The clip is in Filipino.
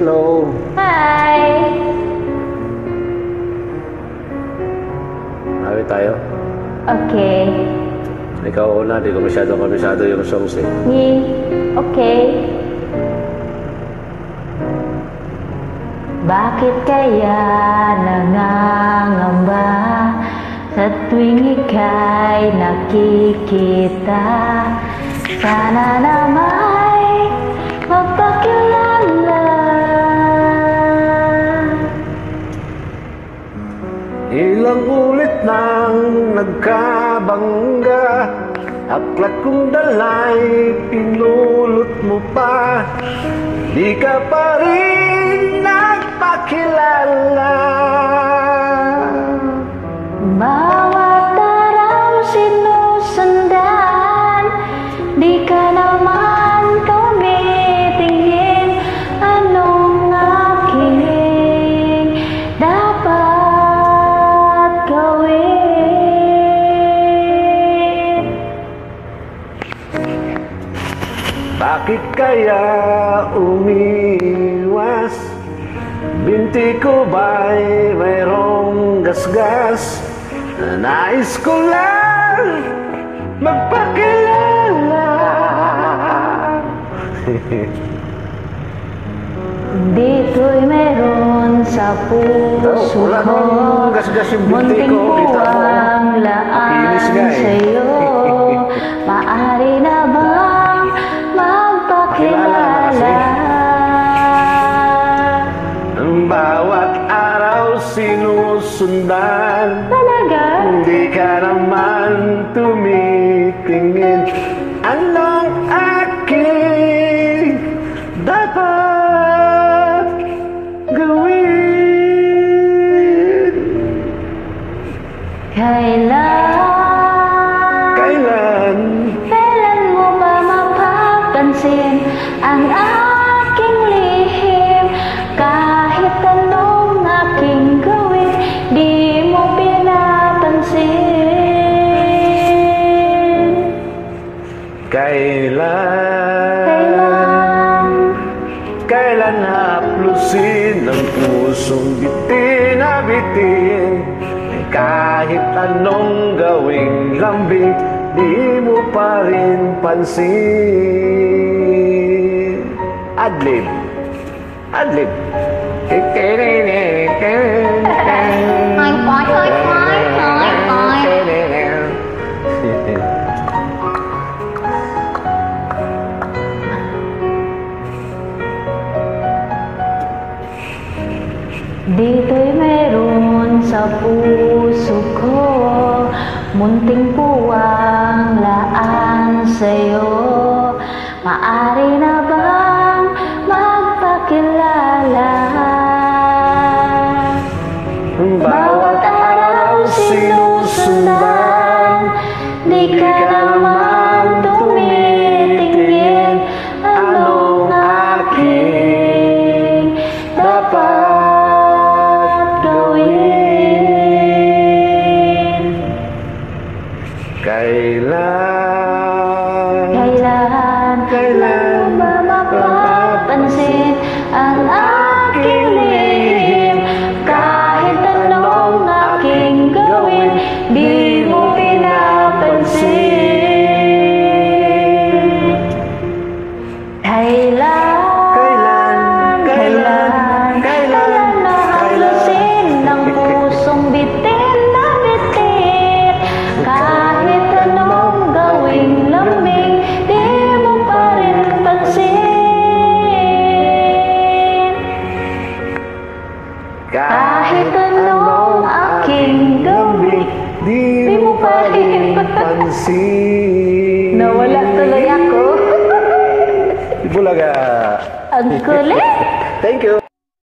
hello. Hi! Awit tayo. Okay. Ikaw una, di ko masyado yung songs eh. Okay. Bakit kaya nangangamba sa tuwing ika'y nakikita? Sana na may magpakilala. Ilang ulit nang nagkabangga, aklat kong dalay, pinulot mo pa. Di ka pa rin nagpakilala. Bawat araw sinusundan, di ka naman tumitingin. Anong aking dapat gawin? Bakit kaya umiwas? Binti ko ba'y mayroong gasgas? Nais ko lang magpakilala. Dito'y meron sa puso wala ko, nang gasgas yung binti munting ko. Kita mo, puwang makinis nga laan eh. sa'yo. Maaari na bang magpakilala? Ang bawat araw sinusundan, Talaga? hindi ka naman tumitingin. Anong aking dapat gawin? Kailan mo ba mapapansin ang aking lihim? Kahit anong aking gawin, di mo pinapansin. Kailan haplusin ang pusong bitin na bitin? Kahit anong gawing lambing, di mo pa rin pansin. Adlib. Dito'y meron sa puso ko, munting puwang laan sa'yo. Maaari na bang magpakilala? Bawat araw sinusundan, di ka naman tumitingin. Anong aking dapat gawin? Kailan ba mapapansin ang aking lihim? Kahit anong aking gawin, di mo pinapansin. Kailan nahaplusin ng pusong bitin na bitin? Kahit anong gawing lambing, di mo pa rin pansin. Kahit anong aking gawin, di mo pa rin pansin. Nawala tuloy ako. Bulaga. Ang kulit. Thank you.